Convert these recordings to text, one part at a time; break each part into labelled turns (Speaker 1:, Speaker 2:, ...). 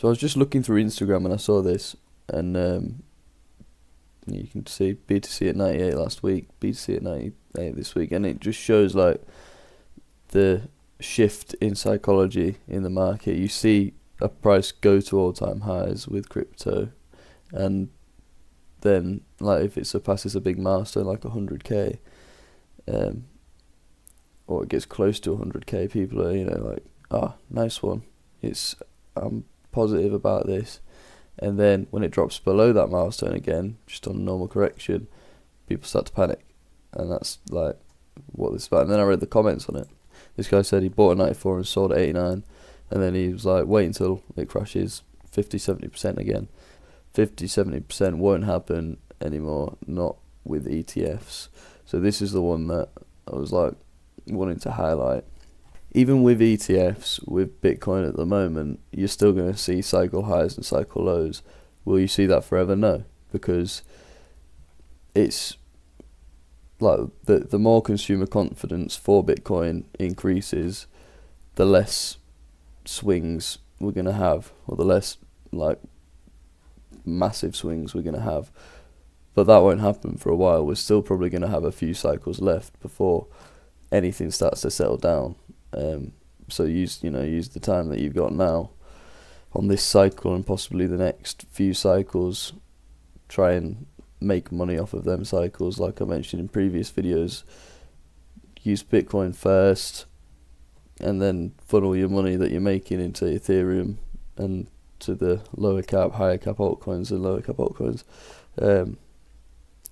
Speaker 1: So I was just looking through Instagram and I saw this, and you can see BTC at 98 last week, BTC at 98 this week, and it just shows like the shift in psychology in the market. You see a price go to all-time highs with crypto, and then like if it surpasses a big milestone like 100k, or it gets close to 100k, people are like, nice one, I'm positive about this. And then when it drops below that milestone again, just on a normal correction, people start to panic, and that's like what this is about. And then I read the comments on it. This guy said he bought at 94 and sold at 89, and then he was like, wait until it crashes 50-70% again. 50-70% won't happen anymore, not with ETFs. So this is the one that I was like wanting to highlight. Even with ETFs, with Bitcoin at the moment, you're still going to see cycle highs and cycle lows. Will you see that forever? No, because it's like the more consumer confidence for Bitcoin increases, the less swings we're going to have, or the less like massive swings we're going to have. But that won't happen for a while. We're still probably going to have a few cycles left before anything starts to settle down. So use the time that you've got now on this cycle and possibly the next few cycles. Try and make money off of them cycles, like I mentioned in previous videos. Use Bitcoin first, and then funnel your money that you're making into Ethereum and to the lower cap, higher cap altcoins and lower cap altcoins.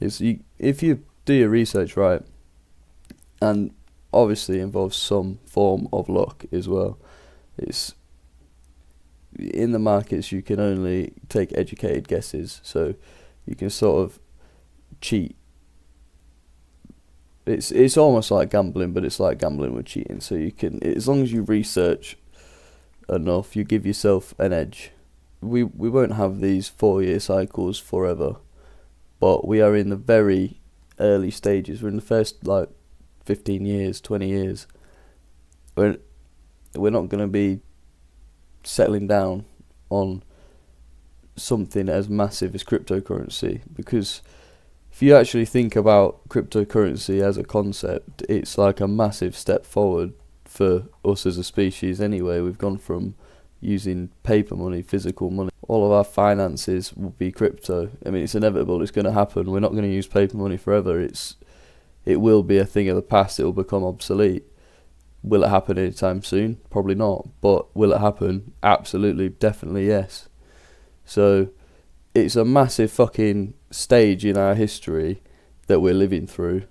Speaker 1: If you do your research right, and obviously involves some form of luck as well. It's in the markets, you can only take educated guesses, so you can sort of cheat. It's almost like gambling, but it's like gambling with cheating. So you can, as long as you research enough, you give yourself an edge. We won't have these 4-year cycles forever, but we are in the very early stages. We're in the first 15 years, 20 years. We're not going to be settling down on something as massive as cryptocurrency, because if you actually think about cryptocurrency as a concept, it's like a massive step forward for us as a species anyway. We've gone from using paper money, physical money. All of our finances will be crypto. I mean, it's inevitable, it's going to happen. We're not going to use paper money forever. It will be a thing of the past. It will become obsolete. Will it happen anytime soon? Probably not. But will it happen? Absolutely, definitely yes. So it's a massive fucking stage in our history that we're living through.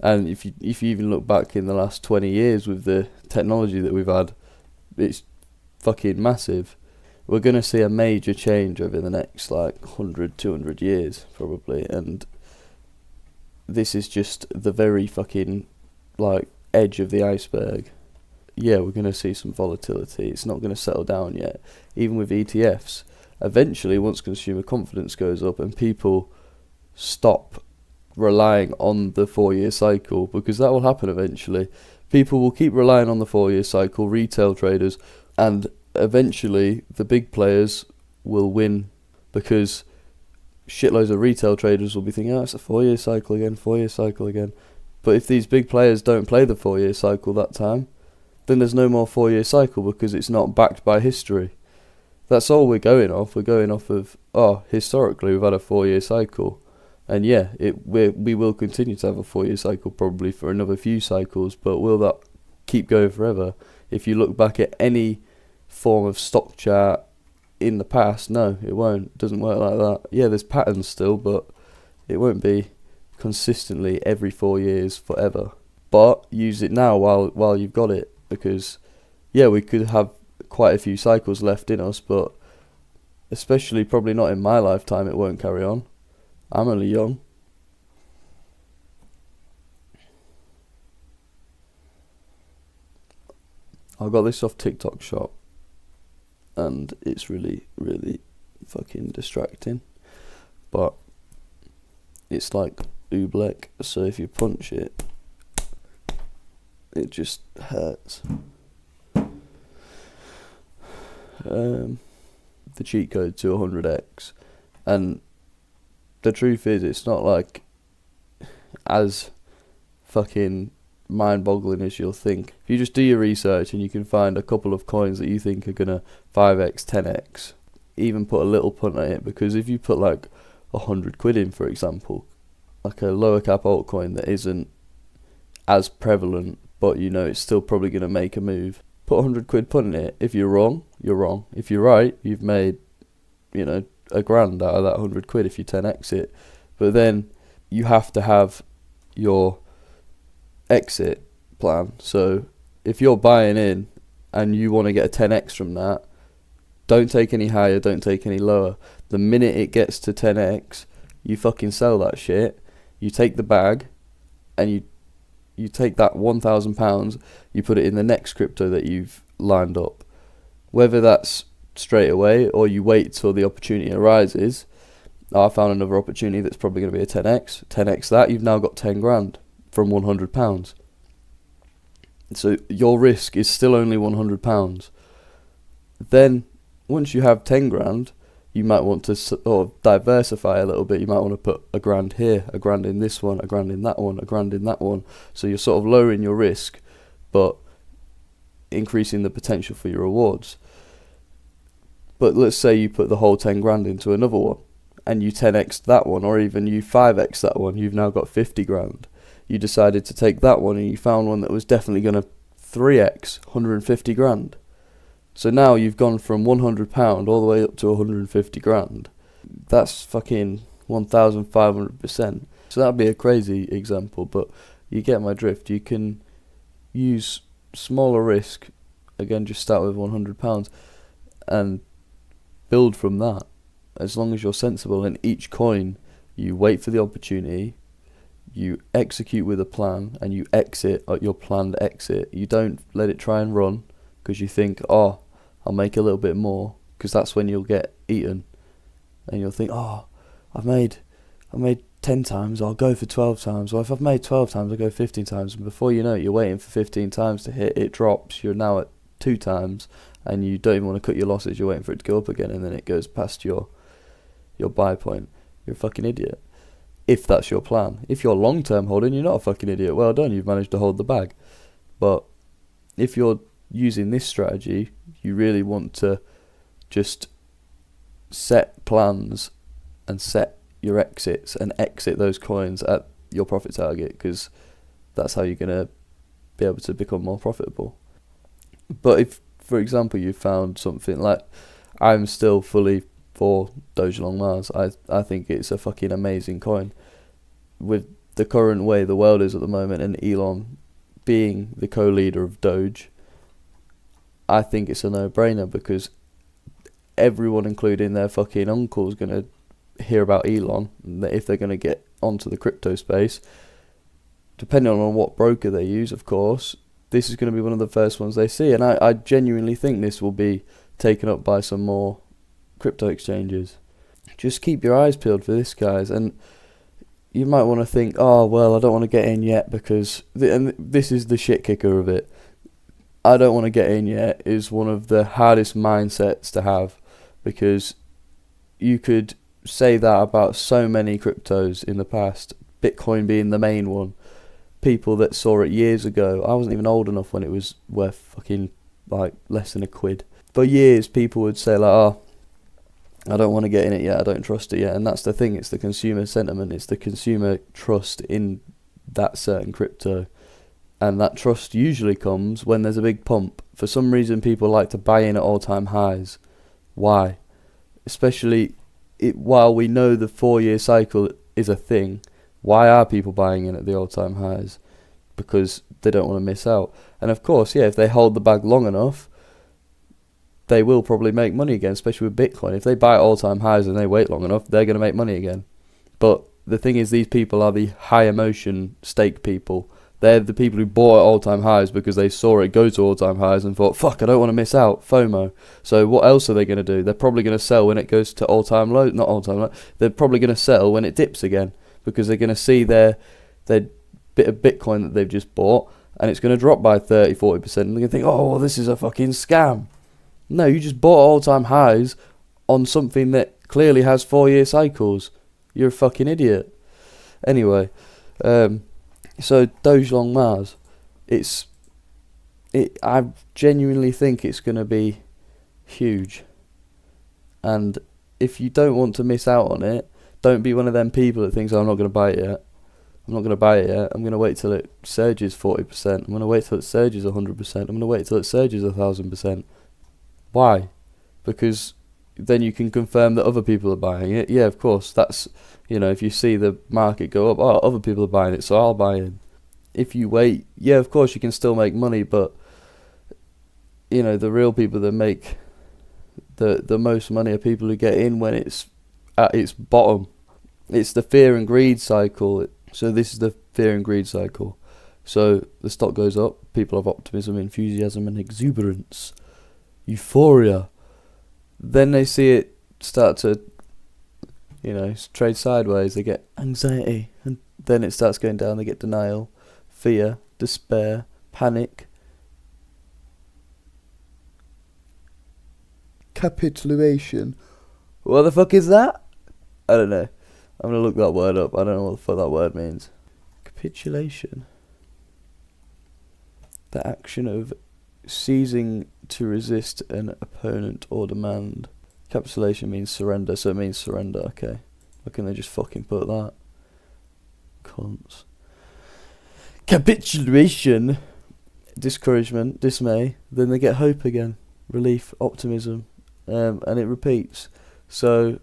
Speaker 1: And if you even look back in the last 20 years with the technology that we've had, it's fucking massive. We're going to see a major change over the next 100, 200 years probably. And this is just the very fucking edge of the iceberg. Yeah, we're going to see some volatility. It's not going to settle down yet. Even with ETFs, eventually once consumer confidence goes up and people stop relying on the 4-year cycle, because that will happen eventually. People will keep relying on the 4-year cycle, retail traders, and eventually the big players will win, because shitloads of retail traders will be thinking, it's a 4-year cycle again, 4-year cycle again. But if these big players don't play the 4-year cycle that time, then there's no more 4-year cycle, because it's not backed by history. That's all we're going off. We're going off of, historically we've had a 4-year cycle. And yeah, we will continue to have a 4-year cycle probably for another few cycles, but will that keep going forever? If you look back at any form of stock chart in the past, no, it won't. It doesn't work like that. Yeah, there's patterns still, but it won't be consistently every 4 years forever. But use it now while you've got it, because yeah, we could have quite a few cycles left in us, but especially probably not in my lifetime, it won't carry on. I'm only young. I got this off TikTok Shop, and it's really, really fucking distracting. But it's like oobleck, so if you punch it, it just hurts. the cheat code to 100x. And the truth is, it's not like as fucking mind-boggling as you'll think. If you just do your research and you can find a couple of coins that you think are gonna 5x, 10x, even put a little punt at it, because if you put like 100 quid in, for example, like a lower cap altcoin that isn't as prevalent, but you know it's still probably gonna make a move, put 100 quid punt in it. If you're wrong, you're wrong. If you're right, you've made, you know, a grand out of that 100 quid if you 10x it. But then you have to have your exit plan. So if you're buying in and you want to get a 10x from that, don't take any higher, don't take any lower. The minute it gets to 10x, you fucking sell that shit. You take the bag and you take that £1,000, you put it in the next crypto that you've lined up. Whether that's straight away or you wait till the opportunity arises. I found another opportunity that's probably going to be a 10x that, you've now got 10 grand from £100. So your risk is still only £100. Then once you have 10 grand, you might want to sort of diversify a little bit. You might want to put a grand here, a grand in this one, a grand in that one, a grand in that one. So you're sort of lowering your risk, but increasing the potential for your rewards. But let's say you put the whole 10 grand into another one, and you 10x that one, or even you 5x that one. You've now got 50 grand. You decided to take that one, and you found one that was definitely going to 3x, 150 grand. So now you've gone from £100 all the way up to 150 grand. That's fucking 1,500%. So that'd be a crazy example, but you get my drift. You can use smaller risk, again, just start with £100 and build from that. As long as you're sensible in each coin, you wait for the opportunity, you execute with a plan, and you exit at your planned exit. You don't let it try and run because you think, oh, I'll make a little bit more, because that's when you'll get eaten. And you'll think, oh, I've made 10 times, I'll go for 12 times. Or if I've made 12 times, I'll go 15 times. And before you know it, you're waiting for 15 times to hit, it drops, you're now at 2 times, and you don't even want to cut your losses, you're waiting for it to go up again, and then it goes past your buy point. You're a fucking idiot. If that's your plan. If you're long-term holding, you're not a fucking idiot. Well done, you've managed to hold the bag. But if you're using this strategy, you really want to just set plans and set your exits and exit those coins at your profit target, because that's how you're going to be able to become more profitable. But if, for example, you found something like, I'm still fully for dogelon Mars. I think it's a fucking amazing coin. With the current way the world is at the moment, and Elon being the co-leader of Doge, I think it's a no-brainer, because everyone, including their fucking uncle, is going to hear about Elon. If they're going to get onto the crypto space, depending on what broker they use, of course, this is going to be one of the first ones they see. And I genuinely think this will be taken up by some more crypto exchanges. Just keep your eyes peeled for this, guys. And you might want to think, oh, well, I don't want to get in yet, because and this is the shit kicker of it. I don't want to get in yet is one of the hardest mindsets to have, because you could say that about so many cryptos in the past, Bitcoin being the main one. People that saw it years ago, I wasn't even old enough when it was worth fucking like less than £1. For years, people would say like, oh, I don't want to get in it yet, I don't trust it yet. And that's the thing, it's the consumer sentiment, it's the consumer trust in that certain crypto. And that trust usually comes when there's a big pump. For some reason, people like to buy in at all-time highs. Why? Especially while we know the 4-year cycle is a thing, why are people buying in at the all-time highs? Because they don't want to miss out. And of course, yeah, if they hold the bag long enough, they will probably make money again, especially with Bitcoin. If they buy at all-time highs and they wait long enough, they're going to make money again. But the thing is, these people are the high emotion stake people. They're the people who bought at all-time highs because they saw it go to all-time highs and thought, fuck, I don't want to miss out, FOMO. So what else are they going to do? They're probably going to sell when it goes to all-time low, not all-time low. They're probably going to sell when it dips again, because they're going to see their bit of Bitcoin that they've just bought, and it's going to drop by 30-40%, and they're going to think, oh, well, this is a fucking scam. No, you just bought all-time highs on something that clearly has 4-year cycles. You're a fucking idiot. Anyway, so dogelon Mars, I genuinely think it's going to be huge. And if you don't want to miss out on it, don't be one of them people that thinks, oh, I'm not going to buy it yet. I'm not going to buy it yet. I'm going to wait till it surges 40%. I'm going to wait till it surges 100%. I'm going to wait till it surges 1,000%. Why? Because then you can confirm that other people are buying it. Yeah, of course. That's, if you see the market go up, oh, other people are buying it, so I'll buy it. If you wait, yeah, of course you can still make money, but the real people that make the most money are people who get in when it's at its bottom. It's the fear and greed cycle. So this is the fear and greed cycle. So the stock goes up, people have optimism, enthusiasm and exuberance, euphoria. Then they see it start to, trade sideways. They get anxiety, and then it starts going down. They get denial, fear, despair, panic, capitulation. What the fuck is that? I don't know. I'm going to look that word up. I don't know what the fuck that word means. Capitulation. The action of ceasing to resist an opponent or demand. Capitulation means surrender, so it means surrender. Okay. Why can't they just fucking put that? Cunts. Capitulation. Discouragement, dismay. Then they get hope again. Relief, optimism. And it repeats. So,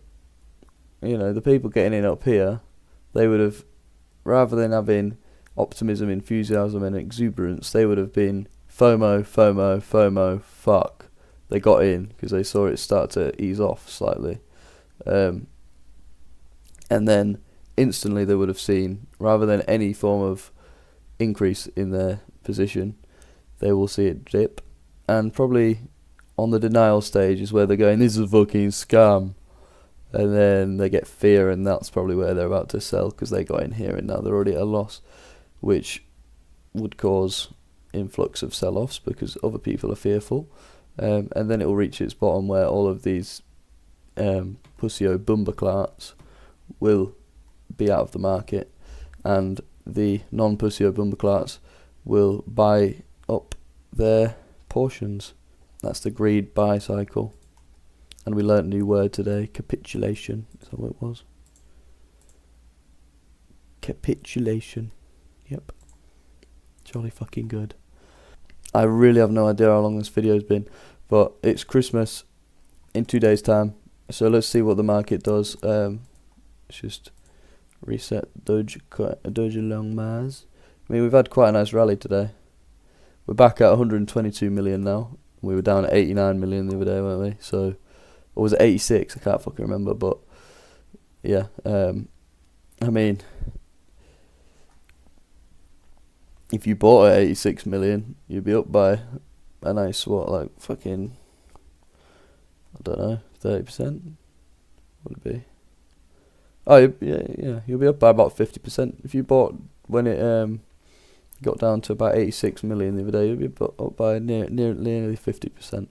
Speaker 1: the people getting in up here, they would have, rather than having optimism, enthusiasm and exuberance, they would have been FOMO, FOMO, FOMO, fuck. They got in because they saw it start to ease off slightly. And then instantly they would have seen, rather than any form of increase in their position, they will see it dip. And probably on the denial stage is where they're going, this is a fucking scam. And then they get fear, and that's probably where they're about to sell because they got in here and now they're already at a loss, which would cause influx of sell-offs because other people are fearful. And then it will reach its bottom where all of these pussy-o bumperclarts will be out of the market, and the non-pussy-o bumperclarts will buy up their portions. That's the greed buy cycle. And we learnt a new word today, capitulation. Is that what it was? Capitulation. Yep. Jolly fucking good. I really have no idea how long this video's been, but it's Christmas in 2 days' time. So let's see what the market does. Let's just reset dogelon Mars. I mean, we've had quite a nice rally today. We're back at 122 million now. We were down at 89 million the other day, weren't we? So, or was it 86? I can't fucking remember, but yeah. I mean, if you bought at 86 million, you'd be up by a nice, fucking, I don't know, 30%? Would it be? Oh, yeah, you'll be up by about 50%. If you bought when it got down to about 86 million the other day, you'll be up by nearly 50%.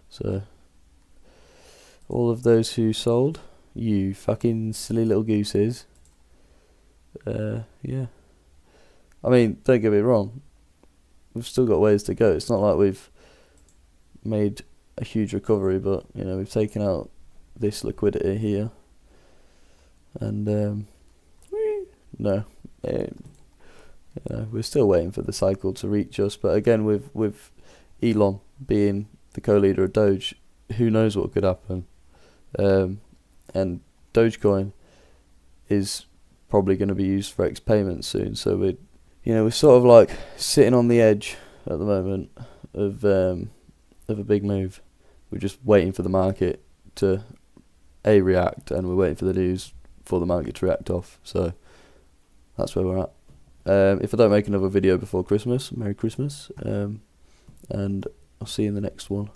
Speaker 1: So, all of those who sold, you fucking silly little gooses. Yeah. I mean, don't get me wrong, we've still got ways to go. It's not like we've made a huge recovery, but we've taken out this liquidity here, and we're still waiting for the cycle to reach us. But again, with Elon being the co-leader of Doge, who knows what could happen? And Dogecoin is probably going to be used for X payments soon. So we're sort of like sitting on the edge at the moment of a big move. We're just waiting for the market to react, and we're waiting for the news for the market to react off. So that's where we're at. If I don't make another video before Christmas, Merry Christmas, and I'll see you in the next one.